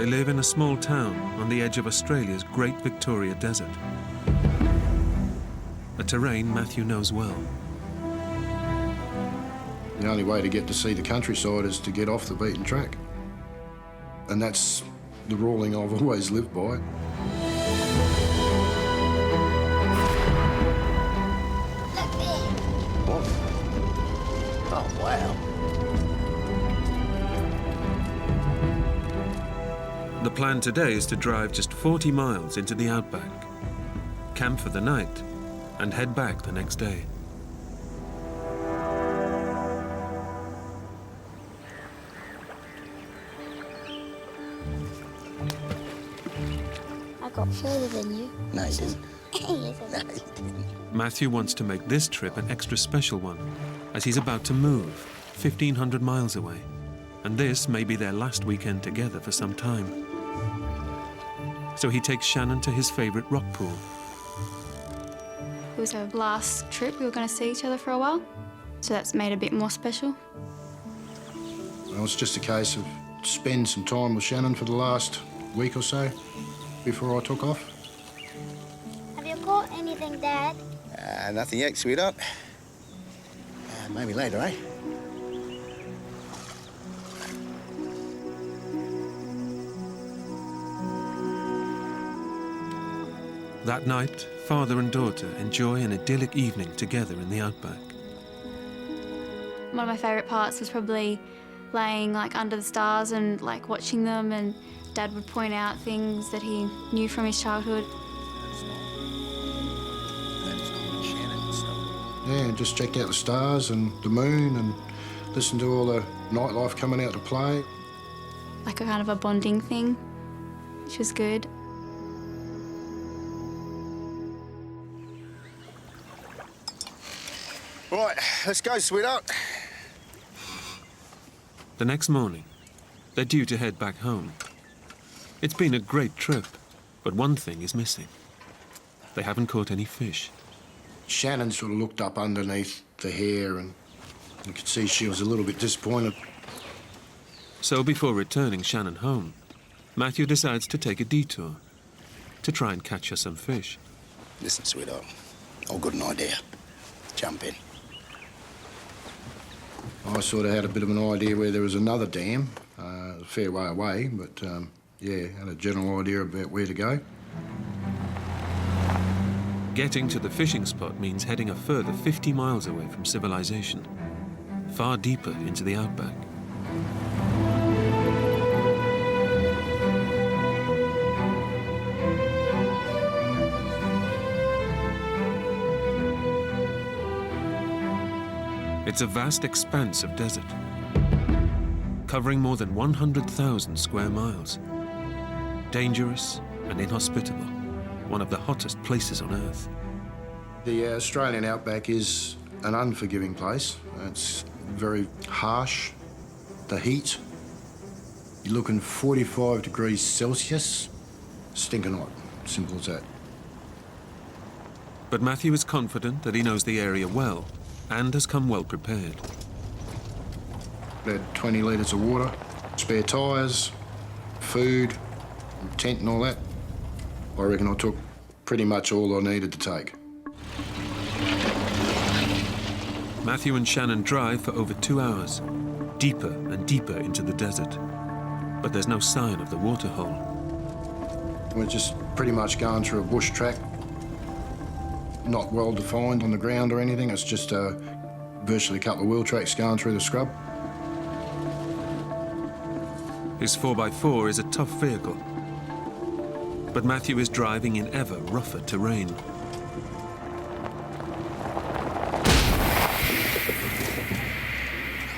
They live in a small town on the edge of Australia's Great Victoria Desert, a terrain Matthew knows well. The only way to get to see the countryside is to get off the beaten track. And that's the ruling I've always lived by. Look there. What? Oh, wow. The plan today is to drive just 40 miles into the outback, camp for the night, and head back the next day. I got further than you. No, you didn't. Yes, I No, did. you didn't. Matthew wants to make this trip an extra special one, as he's about to move 1,500 miles away, and this may be their last weekend together for some time. So he takes Shannon to his favourite rock pool. It was our last trip. We were going to see each other for a while, so that's made it a bit more special. Well, it's just a case of spend some time with Shannon for the last week or so before I took off. Have you caught anything, Dad? Nothing yet, sweetheart. Maybe later, eh? That night, father and daughter enjoy an idyllic evening together in the outback. One of my favourite parts was probably laying like under the stars and like watching them, and Dad would point out things that he knew from his childhood. That's not Shannon stuff. Yeah, and just check out the stars and the moon and listen to all the nightlife coming out to play. Like a kind of a bonding thing, which was good. Right, let's go, sweetheart. The next morning, they're due to head back home. It's been a great trip, but one thing is missing. They haven't caught any fish. Shannon sort of looked up underneath the hair and you could see she was a little bit disappointed. So before returning Shannon home, Matthew decides to take a detour to try and catch her some fish. Listen, sweetheart, I've got an idea. Jump in. I sort of had a bit of an idea where there was another dam, a fair way away, but yeah, had a general idea about where to go. Getting to the fishing spot means heading a further 50 miles away from civilization, far deeper into the outback. It's a vast expanse of desert, covering more than 100,000 square miles. Dangerous and inhospitable, one of the hottest places on Earth. The Australian outback is an unforgiving place. It's very harsh. The heat, you're looking 45 degrees Celsius, stinking hot, simple as that. But Matthew is confident that he knows the area well and has come well prepared. Had 20 litres of water, spare tyres, food, tent and all that. I reckon I took pretty much all I needed to take. Matthew and Shannon drive for over 2 hours, deeper and deeper into the desert. But there's no sign of the waterhole. We're just pretty much going through a bush track, not well defined on the ground or anything. It's just virtually a couple of wheel tracks going through the scrub. His 4x4 is a tough vehicle, but Matthew is driving in ever rougher terrain.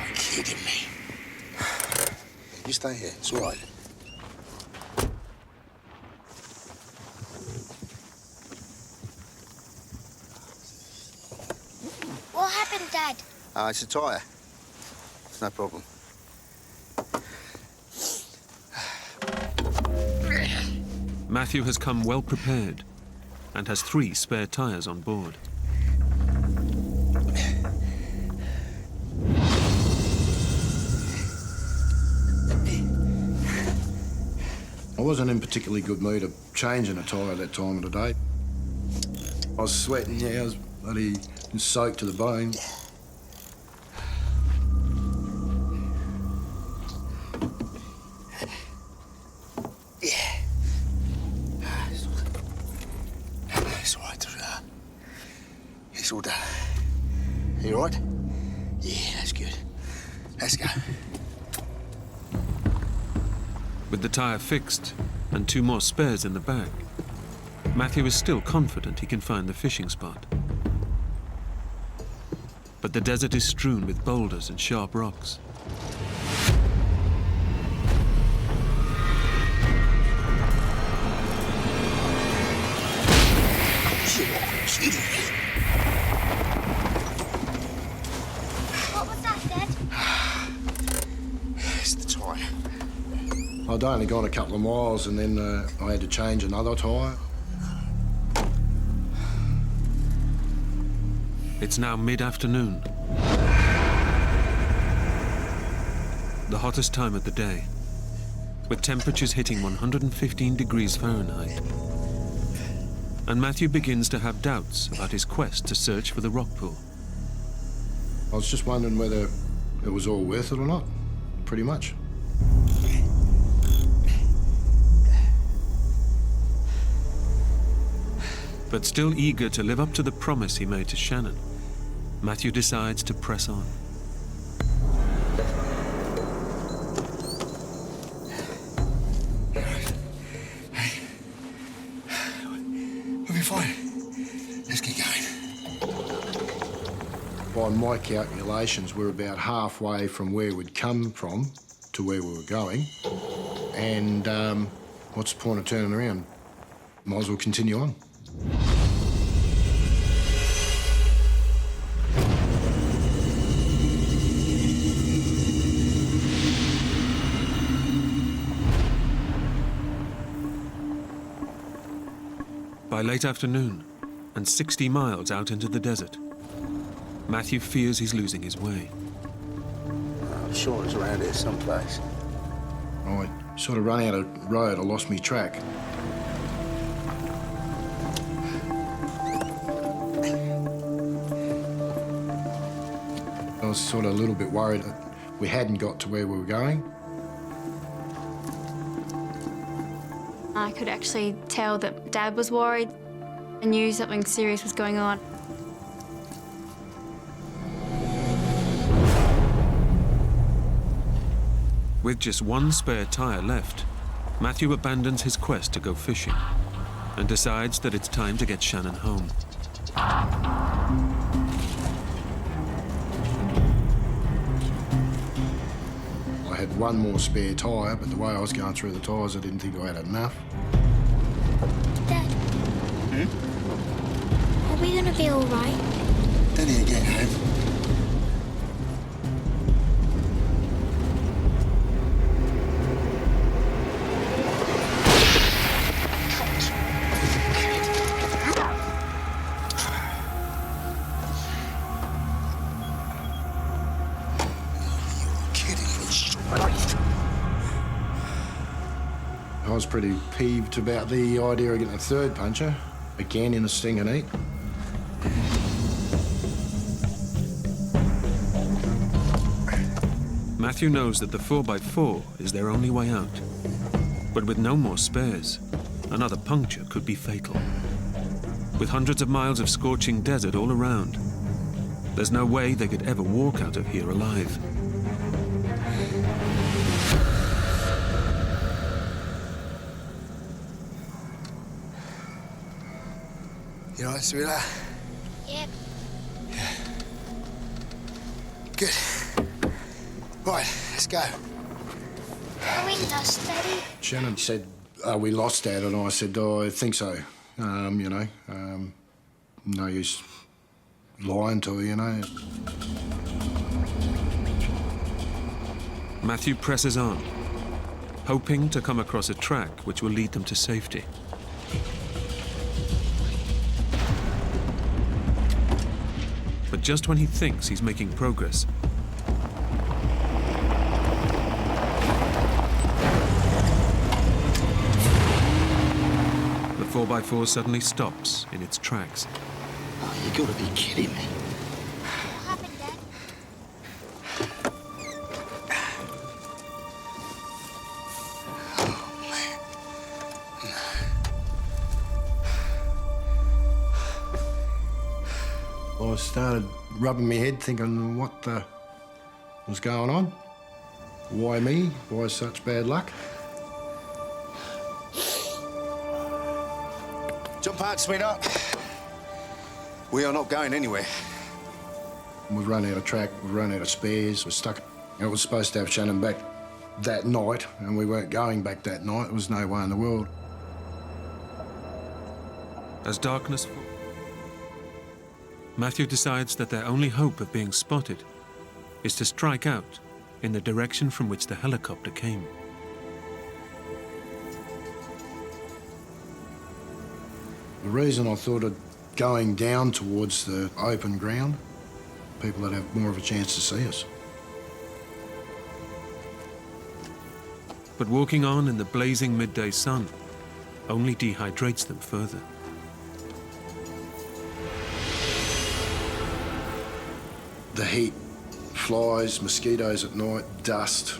You're kidding me. You stay here, it's all right. What happened, Dad? It's a tyre. It's no problem. Matthew has come well prepared and has 3 spare tyres on board. I wasn't in particularly good mood of changing a tyre at that time of the day. I was sweating, yeah, I was bloody soaked to the bone. Yeah. It's all right. It's all done. You all right? Yeah, that's good. Let's go. With the tyre fixed and 2 more spares in the bag, Matthew is still confident he can find the fishing spot. But the desert is strewn with boulders and sharp rocks. What was that, Dad? It's the tyre. I'd only gone a couple of miles and then I had to change another tyre. It's now mid-afternoon. The hottest time of the day, with temperatures hitting 115 degrees Fahrenheit. And Matthew begins to have doubts about his quest to search for the rock pool. I was just wondering whether it was all worth it or not, pretty much. But still eager to live up to the promise he made to Shannon, Matthew decides to press on. We'll be fine. Let's get going. By my calculations, we're about halfway from where we'd come from to where we were going. And what's the point of turning around? Might as well continue on. By late afternoon, and 60 miles out into the desert, Matthew fears he's losing his way. I'm sure it's around here someplace. I sort of run out of road, I lost me track. I was sort of a little bit worried that we hadn't got to where we were going. I could actually tell that Dad was worried. I knew something serious was going on. With just 1 spare tyre left, Matthew abandons his quest to go fishing and decides that it's time to get Shannon home. I had 1 more spare tyre, but the way I was going through the tyres, I didn't think I had enough. Dad. Are we gonna be all right? Then you get home. I was pretty peeved about the idea of getting a 3rd puncher, again in a stinging heat. Matthew knows that the 4x4 is their only way out. But with no more spares, another puncture could be fatal. With hundreds of miles of scorching desert all around, there's no way they could ever walk out of here alive. You all right, sweetheart? Yep. Good. Right, let's go. Are we lost, Daddy? Shannon said, we lost Dad, and I said, oh, I think so. No use lying to her, you know. Matthew presses on, hoping to come across a track which will lead them to safety. But just when he thinks he's making progress, 4x4 suddenly stops in its tracks. Oh, you gotta be kidding me. What happened, Dad? I started rubbing my head thinking what the was going on. Why me? Why such bad luck? Jump out, sweetheart. We are not going anywhere. We've run out of track, we've run out of spares, we're stuck. I was supposed to have Shannon back that night, and we weren't going back that night. There was no way in the world. As darkness falls, Matthew decides that their only hope of being spotted is to strike out in the direction from which the helicopter came. The reason I thought of going down towards the open ground, people that have more of a chance to see us. But walking on in the blazing midday sun only dehydrates them further. The heat, flies, mosquitoes at night, dust.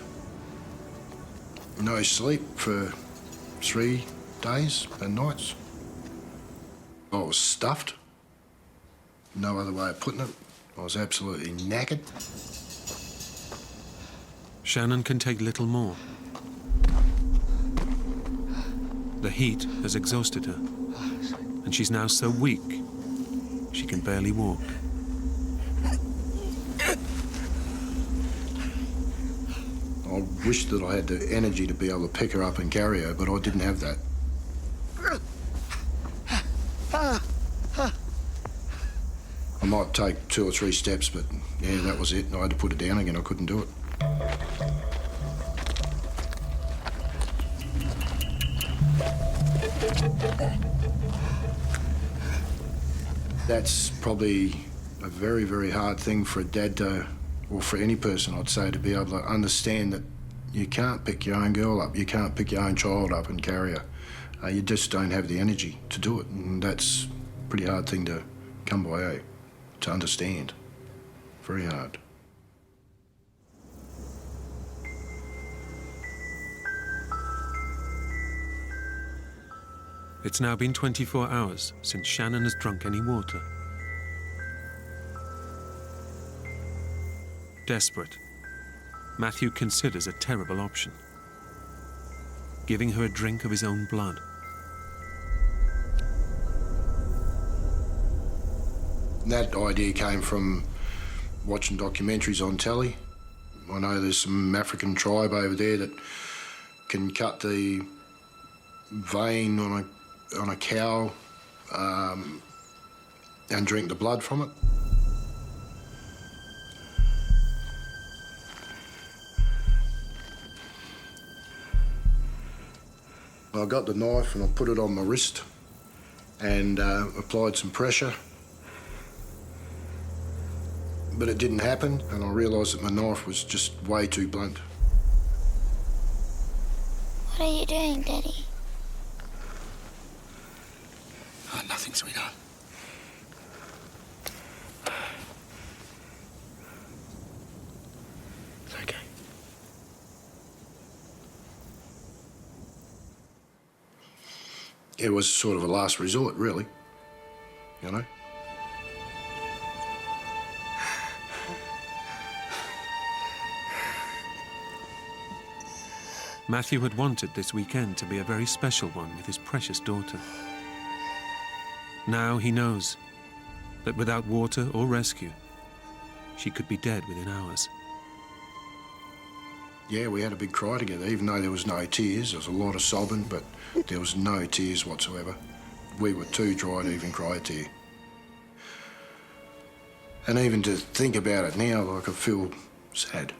No sleep for 3 days and nights. I was stuffed. No other way of putting it. I was absolutely knackered. Shannon can take little more. The heat has exhausted her, and she's now so weak she can barely walk. I wish that I had the energy to be able to pick her up and carry her, but I didn't have that. I might take 2 or 3 steps, but yeah, that was it. I had to put it down again. I couldn't do it. That's probably a very, very hard thing for a dad to, or for any person, I'd say, to be able to understand that you can't pick your own girl up, you can't pick your own child up and carry her. You just don't have the energy to do it, and that's a pretty hard thing to come by, to understand. Very hard. It's now been 24 hours since Shannon has drunk any water. Desperate, Matthew considers a terrible option: giving her a drink of his own blood. That idea came from watching documentaries on telly. I know there's some African tribe over there that can cut the vein on a cow and drink the blood from it. I got the knife and I put it on my wrist and applied some pressure. But it didn't happen, and I realised that my knife was just way too blunt. What are you doing, Daddy? Oh, nothing, sweetheart. It's okay. It was sort of a last resort, really, you know? Matthew had wanted this weekend to be a very special one with his precious daughter. Now he knows that without water or rescue, she could be dead within hours. Yeah, we had a big cry together, even though there was no tears. There was a lot of sobbing, but there was no tears whatsoever. We were too dry to even cry a tear. And even to think about it now, like, I feel sad.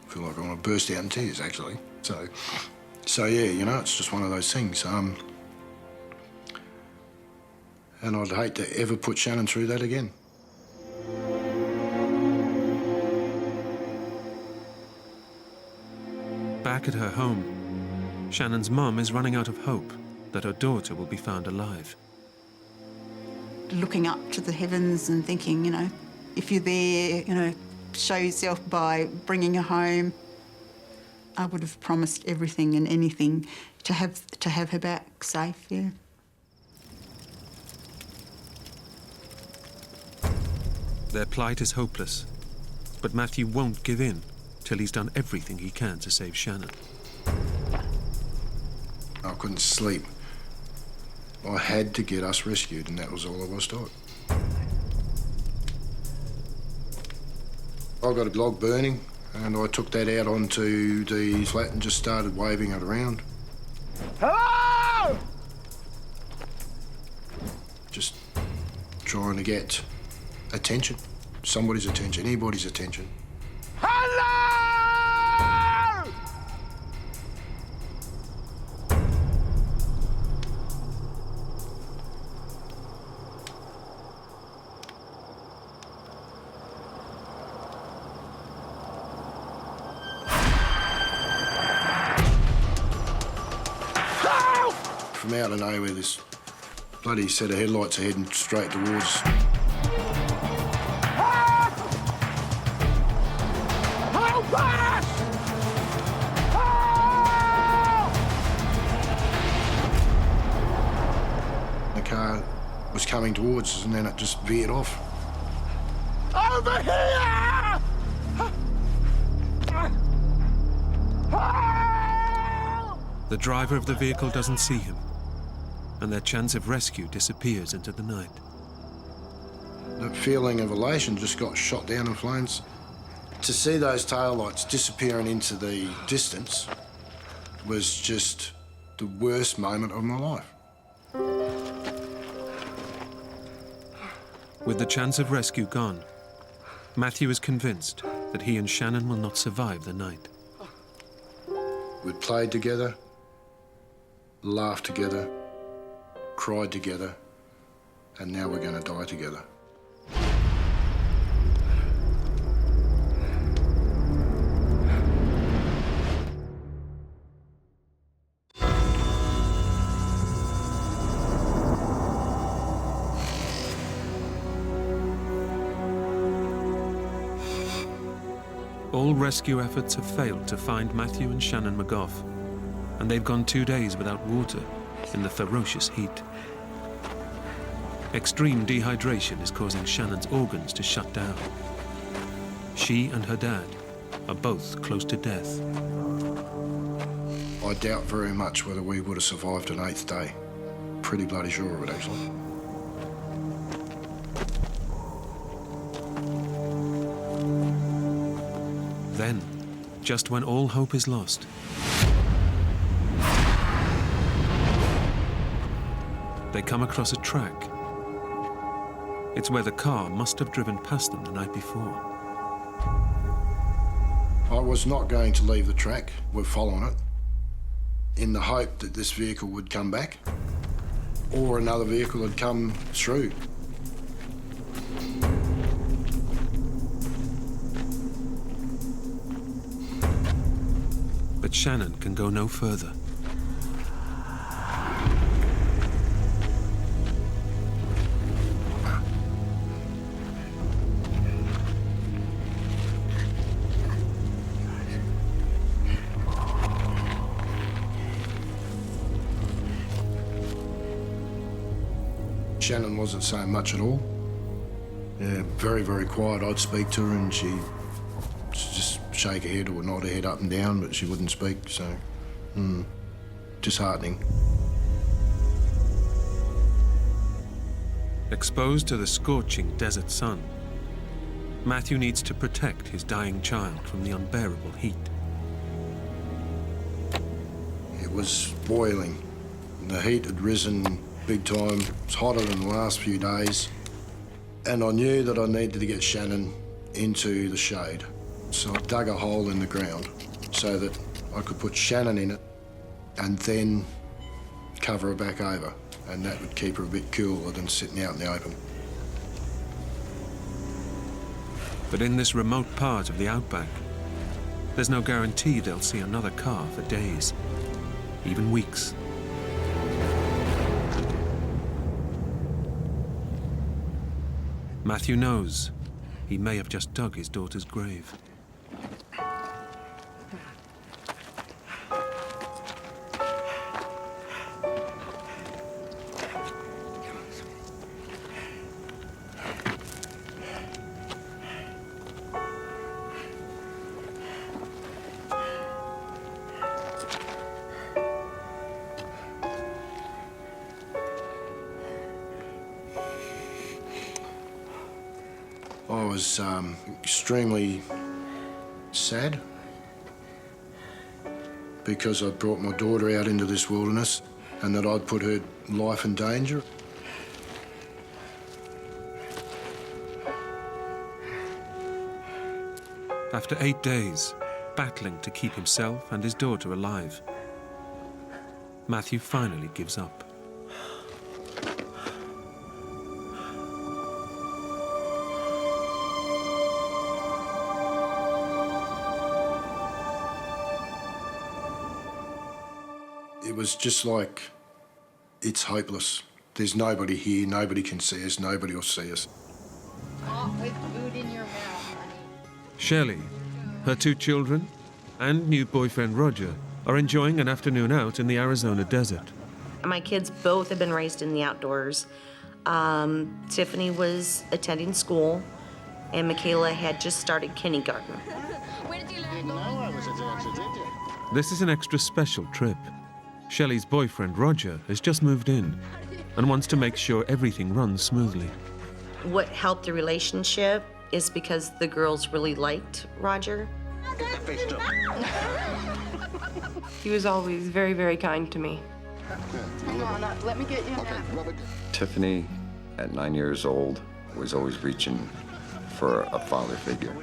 I feel like I want to burst out in tears, actually. So yeah, you know, it's just one of those things. And I'd hate to ever put Shannon through that again. Back at her home, Shannon's mum is running out of hope that her daughter will be found alive. Looking up to the heavens and thinking, you know, if you're there, you know, show yourself by bringing her home. I would have promised everything and anything to have her back safe, yeah. Their plight is hopeless, but Matthew won't give in till he's done everything he can to save Shannon. I couldn't sleep. I had to get us rescued, and that was all I was taught. I got a log burning, and I took that out onto the flat and just started waving it around. Hello! Just trying to get attention. Somebody's attention, anybody's attention. Hello! From out of nowhere, this bloody set of headlights are heading straight towards. The car was coming towards us, and then it just veered off. Over here! The driver of the vehicle doesn't see him, and their chance of rescue disappears into the night. The feeling of elation just got shot down in flames. To see those taillights disappearing into the distance was just the worst moment of my life. With the chance of rescue gone, Matthew is convinced that he and Shannon will not survive the night. We'd played together, laughed together, cried together, and now we're going to die together. All rescue efforts have failed to find Matthew and Shannon McGough, and they've gone 2 days without water in the ferocious heat. Extreme dehydration is causing Shannon's organs to shut down. She and her dad are both close to death. I doubt very much whether we would have survived an 8th day. Pretty bloody sure of it, actually. Then, just when all hope is lost, they come across a track. It's where the car must have driven past them the night before. I was not going to leave the track. We're following it in the hope that this vehicle would come back or another vehicle had come through. But Shannon can go no further. Shannon wasn't saying much at all. Yeah, very, very quiet. I'd speak to her and she'd just shake her head or nod her head up and down, but she wouldn't speak, so disheartening. Exposed to the scorching desert sun, Matthew needs to protect his dying child from the unbearable heat. It was boiling. The heat had risen big time. It was hotter than the last few days. And I knew that I needed to get Shannon into the shade. So I dug a hole in the ground so that I could put Shannon in it and then cover her back over. And that would keep her a bit cooler than sitting out in the open. But in this remote part of the outback, there's no guarantee they'll see another car for days, even weeks. Matthew knows he may have just dug his daughter's grave. I was extremely sad because I'd brought my daughter out into this wilderness and that I'd put her life in danger. After 8 days, battling to keep himself and his daughter alive, Matthew finally gives up. It was just like, it's hopeless. There's nobody here, nobody can see us, nobody will see us. With food in your mouth, honey. Shelley, her 2 children, and new boyfriend Roger are enjoying an afternoon out in the Arizona desert. My kids both have been raised in the outdoors. Tiffany was attending school, and Michaela had just started kindergarten. Where did you learn? This is an extra special trip. Shelley's boyfriend Roger has just moved in and wants to make sure everything runs smoothly. What helped the relationship is because the girls really liked Roger. He was always very, very kind to me. Hang on, let me get you a nap. Tiffany, at 9 years old, was always reaching for a father figure.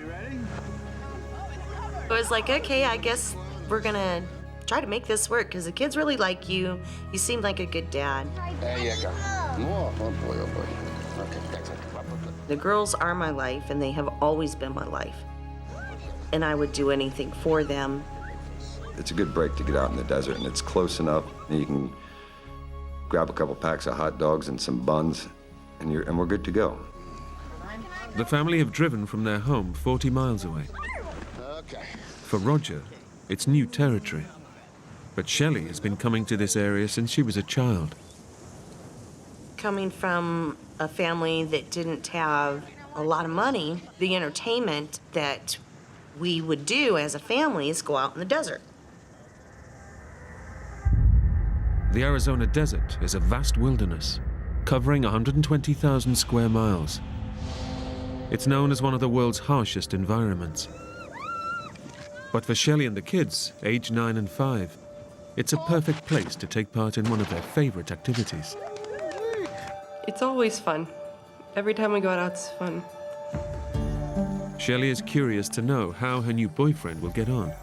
I was like, okay, I guess we're gonna try to make this work because the kids really like you. You seem like a good dad. There you go. Oh, boy, oh, boy. Okay, that's it. The girls are my life, and they have always been my life. And I would do anything for them. It's a good break to get out in the desert, and it's close enough. You can grab a couple packs of hot dogs and some buns, and we're good to go. The family have driven from their home 40 miles away. Okay. For Roger, it's new territory. But Shelley has been coming to this area since she was a child. Coming from a family that didn't have a lot of money, the entertainment that we would do as a family is go out in the desert. The Arizona desert is a vast wilderness, covering 120,000 square miles. It's known as one of the world's harshest environments. But for Shelley and the kids, aged 9 and 5, it's a perfect place to take part in one of their favorite activities. It's always fun. Every time we go out, it's fun. Shelley is curious to know how her new boyfriend will get on.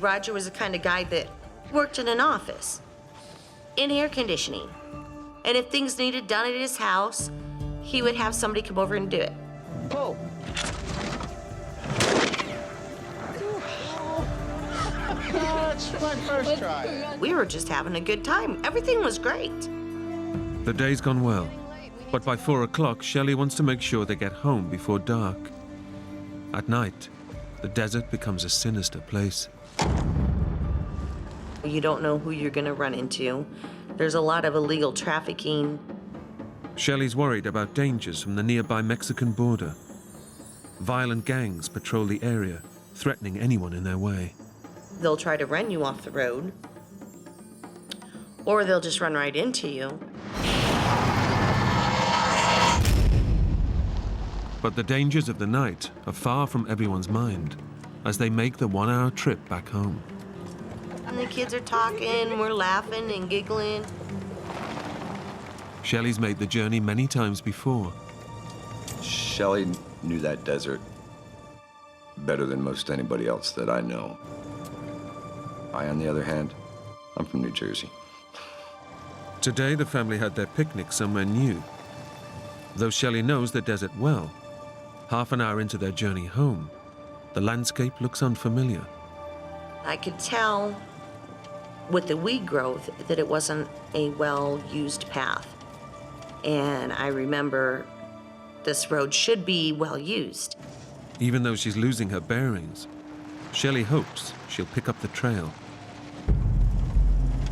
Roger was the kind of guy that worked in an office, in air conditioning. And if things needed done at his house, he would have somebody come over and do it. Pull. That's my first try. We were just having a good time. Everything was great. The day's gone well, but by 4 o'clock, Shelley wants to make sure they get home before dark. At night, the desert becomes a sinister place. You don't know who you're going to run into. There's a lot of illegal trafficking. Shelley's worried about dangers from the nearby Mexican border. Violent gangs patrol the area, threatening anyone in their way. They'll try to run you off the road, or they'll just run right into you. But the dangers of the night are far from everyone's mind as they make the 1-hour trip back home. And the kids are talking, we're laughing and giggling. Shelley's made the journey many times before. Shelley knew that desert better than most anybody else that I know. I, on the other hand, I'm from New Jersey. Today, the family had their picnic somewhere new. Though Shelley knows the desert well, half an hour into their journey home, the landscape looks unfamiliar. I could tell with the weed growth that it wasn't a well-used path. And I remember this road should be well used. Even though she's losing her bearings, Shelley hopes she'll pick up the trail.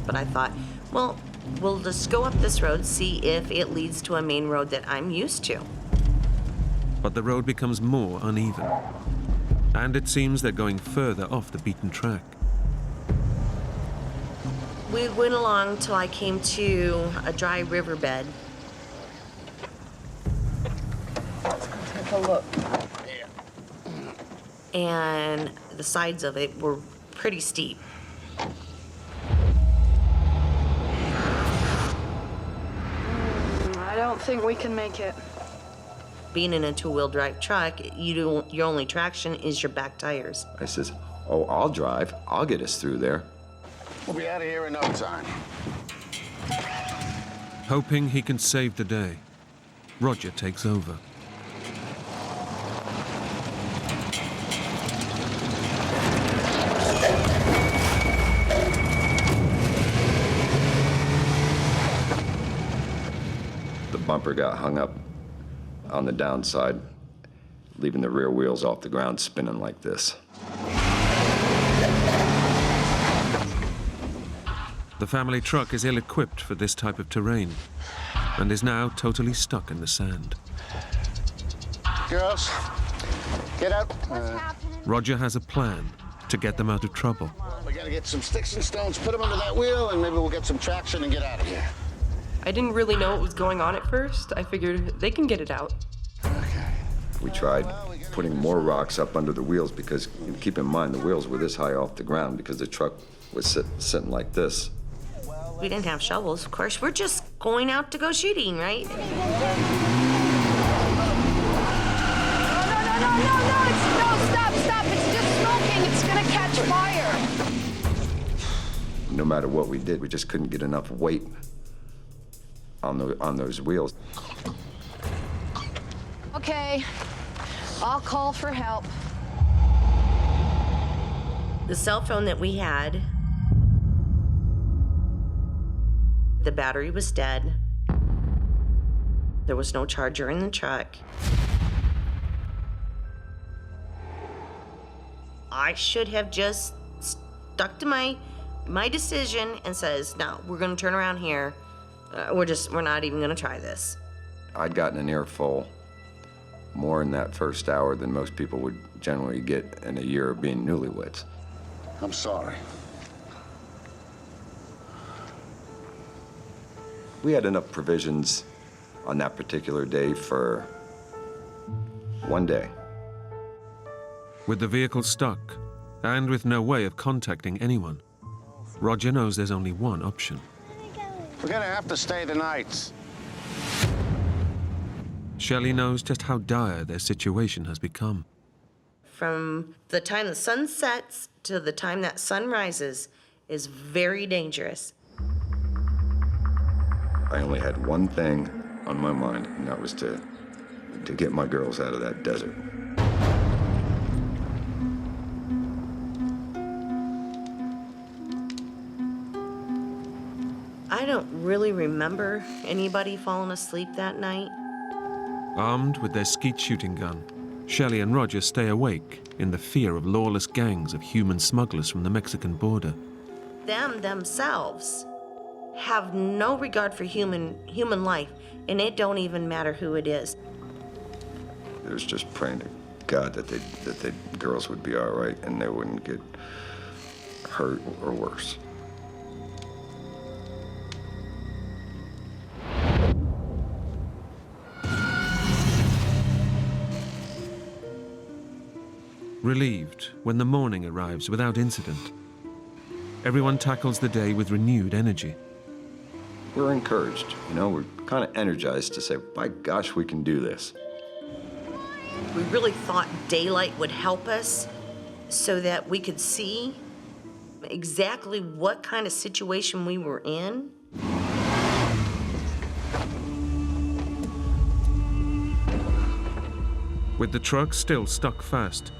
But I thought, well, we'll just go up this road, see if it leads to a main road that I'm used to. But the road becomes more uneven, and it seems they're going further off the beaten track. We went along till I came to a dry riverbed. Take a look. And the sides of it were pretty steep. I don't think we can make it. Being in a two-wheel drive truck, your only traction is your back tires. I says, oh, I'll drive. I'll get us through there. We'll be out of here in no time. Hoping he can save the day, Roger takes over. The bumper got hung up on the downside, leaving the rear wheels off the ground spinning like this. The family truck is ill-equipped for this type of terrain and is now totally stuck in the sand. Girls, get out. Roger has a plan to get them out of trouble. We gotta get some sticks and stones, put them under that wheel, and maybe we'll get some traction and get out of here. I didn't really know what was going on at first. I figured they can get it out. Okay. We tried putting more rocks up under the wheels because, keep in mind, the wheels were this high off the ground because the truck was sitting like this. We didn't have shovels, of course. We're just going out to go shooting, right? No, stop. It's just smoking. It's gonna catch fire. No matter what we did, we just couldn't get enough weight on those wheels. Okay, I'll call for help. The cell phone that we had, the battery was dead. There was no charger in the truck. I should have just stuck to my decision and says, no, we're gonna turn around here. We're not even gonna try this. I'd gotten an earful more in that first hour than most people would generally get in a year of being newlyweds. I'm sorry. We had enough provisions on that particular day for one day. With the vehicle stuck and with no way of contacting anyone, Roger knows there's only one option. We're gonna have to stay the night. Shelley knows just how dire their situation has become. From the time the sun sets to the time that sun rises is very dangerous. I only had one thing on my mind, and that was to get my girls out of that desert. I don't really remember anybody falling asleep that night. Armed with their skeet shooting gun, Shelley and Roger stay awake in the fear of lawless gangs of human smugglers from the Mexican border. Them themselves have no regard for human life, and it don't even matter who it is. It was just praying to God that the girls would be all right and they wouldn't get hurt or worse. Relieved when the morning arrives without incident, everyone tackles the day with renewed energy. We're encouraged, we're kind of energized to say, by gosh, we can do this. We really thought daylight would help us so that we could see exactly what kind of situation we were in. With the truck still stuck fast,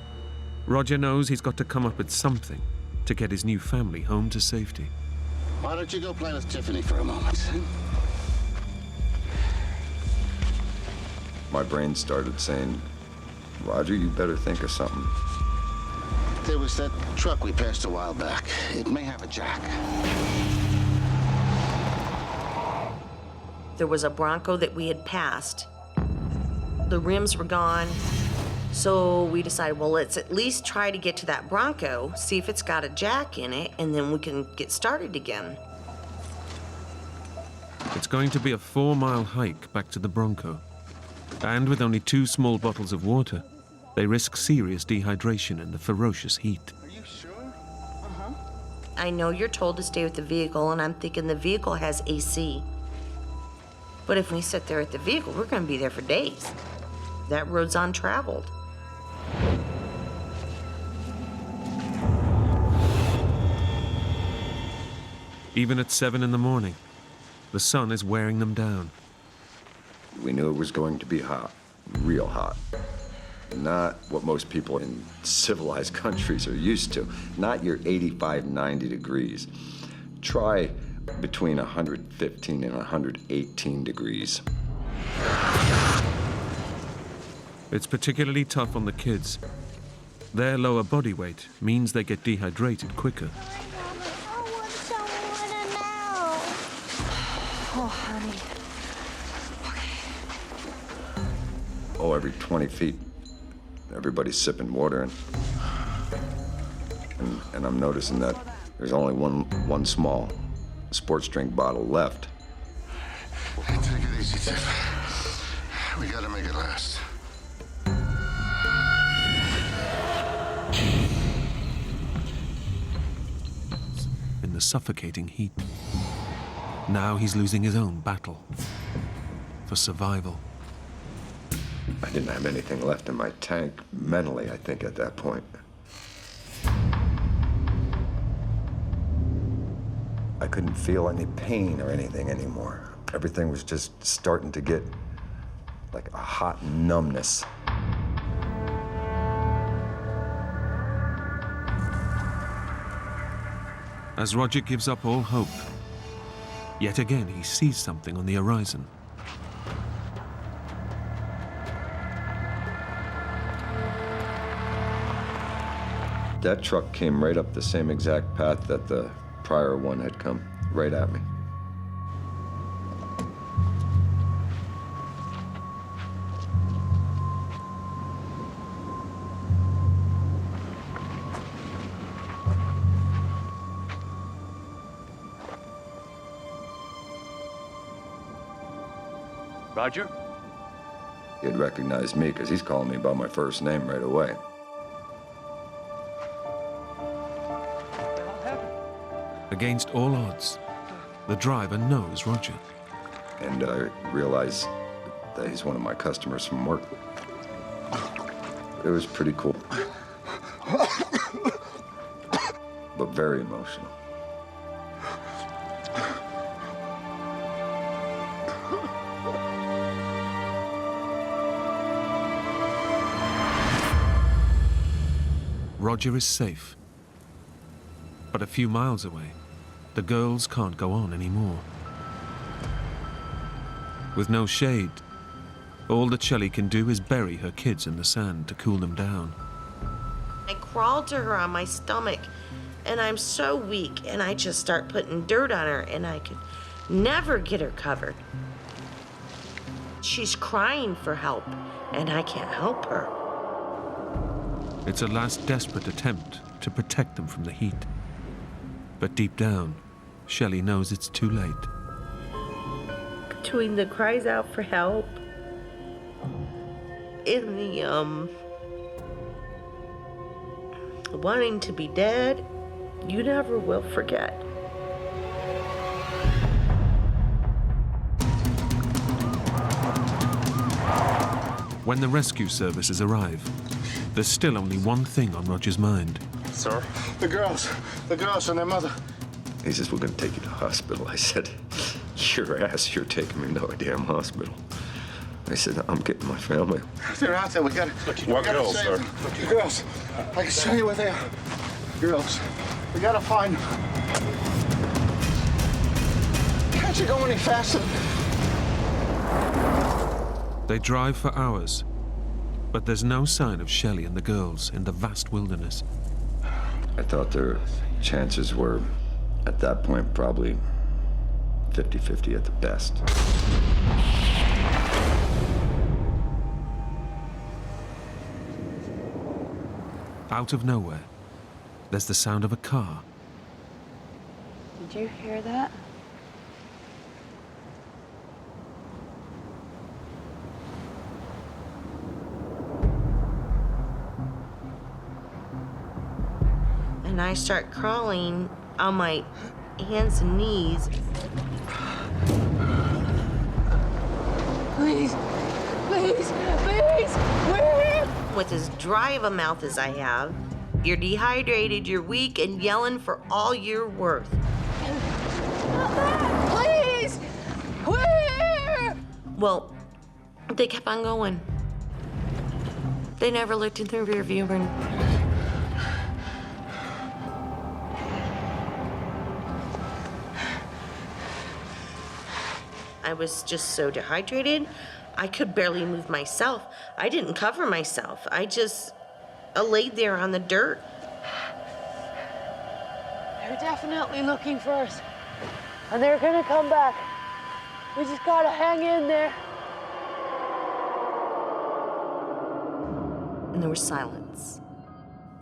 Roger knows he's got to come up with something to get his new family home to safety. Why don't you go play with Tiffany for a moment? my brain started saying, Roger, you better think of something. There was that truck we passed a while back. It may have a jack. There was a Bronco that we had passed. The rims were gone. So we decided, well, let's at least try to get to that Bronco, see if it's got a jack in it, and then we can get started again. It's going to be a 4-mile hike back to the Bronco. And with only 2 small bottles of water, they risk serious dehydration in the ferocious heat. Are you sure? I know you're told to stay with the vehicle, and I'm thinking the vehicle has AC. But if we sit there at the vehicle, we're going to be there for days. That road's untraveled. Even at 7 in the morning, the sun is wearing them down. We knew it was going to be hot, real hot. Not what most people in civilized countries are used to. Not your 85, 90 degrees. Try between 115 and 118 degrees. It's particularly tough on the kids. Their lower body weight means they get dehydrated quicker. I want some water now. Oh, honey. Oh, every 20 feet, everybody's sipping water, and I'm noticing that there's only one small sports drink bottle left. Hey, take it easy, Tiff. We gotta make it last. In the suffocating heat. Now he's losing his own battle for survival. I didn't have anything left in my tank mentally, I think, at that point. I couldn't feel any pain or anything anymore. Everything was just starting to get like a hot numbness. As Roger gives up all hope, yet again he sees something on the horizon. That truck came right up the same exact path that the prior one had come, right at me. Roger? He had recognized me because he's calling me by my first name right away. Against all odds, the driver knows Roger. And I realized that he's one of my customers from work. It was pretty cool. But very emotional. Roger is safe. But a few miles away, the girls can't go on anymore. With no shade, all that Shelley can do is bury her kids in the sand to cool them down. I crawled to her on my stomach, and I'm so weak, and I just start putting dirt on her, and I could never get her covered. She's crying for help, and I can't help her. It's a last desperate attempt to protect them from the heat. But deep down, Shelley knows it's too late. Between the cries out for help and the wanting to be dead, you never will forget. When the rescue services arrive, there's still only one thing on Roger's mind. Sir? The girls and their mother. He says, we're going to take you to the hospital. I said, your ass, you're taking me to a damn hospital. I said, I'm getting my family. They're out there. We gotta girls, save sir? them. The girls. I can show you where they are. Girls. We gotta find them. Can't you go any faster? They drive for hours, but there's no sign of Shelley and the girls in the vast wilderness. I thought their chances were, at that point, probably 50-50 at the best. Out of nowhere, there's the sound of a car. Did you hear that? And I start crawling on my hands and knees. Please, please, please, where? With as dry of a mouth as I have, you're dehydrated, you're weak, and yelling for all you're worth. Please, where? Well, they kept on going. They never looked in their rear view mirror. I was just so dehydrated, I could barely move myself. I didn't cover myself. I just laid there on the dirt. They're definitely looking for us. And they're gonna come back. We just gotta hang in there. And there was silence.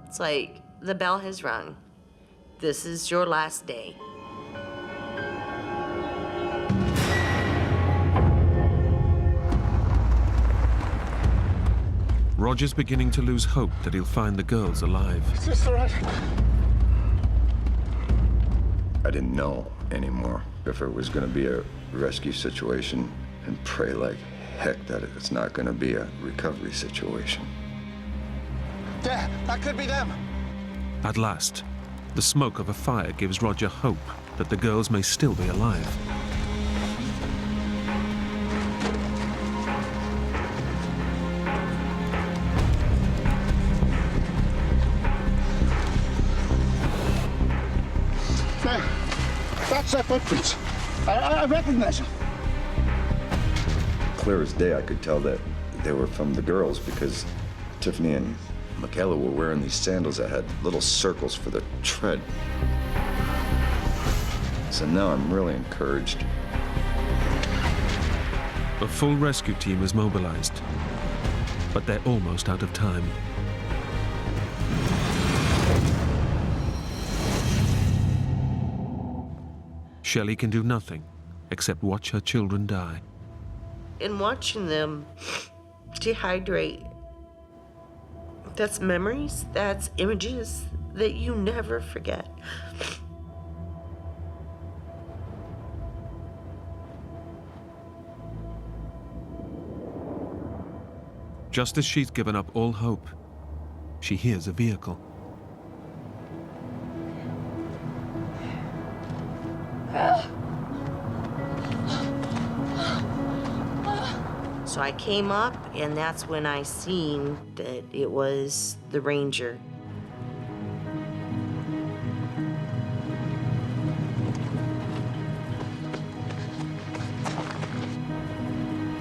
It's like the bell has rung. This is your last day. Roger's beginning to lose hope that he'll find the girls alive. Is this all right? I didn't know anymore if it was going to be a rescue situation, and pray like heck that it's not going to be a recovery situation. There, that could be them. At last, the smoke of a fire gives Roger hope that the girls may still be alive. There, that's their footprints. I recognize them. Clear as day, I could tell that they were from the girls because Tiffany and Michaela were wearing these sandals that had little circles for the tread. So now I'm really encouraged. A full rescue team is mobilized, but they're almost out of time. Shelley can do nothing except watch her children die. And watching them dehydrate, that's memories, that's images that you never forget. Just as she's given up all hope, she hears a vehicle. So I came up, and that's when I seen that it was the ranger.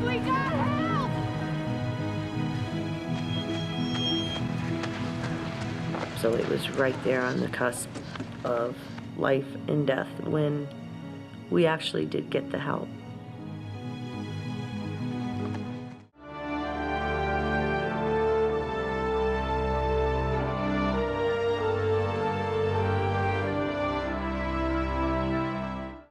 We got help! So it was right there on the cusp of life and death when we actually did get the help.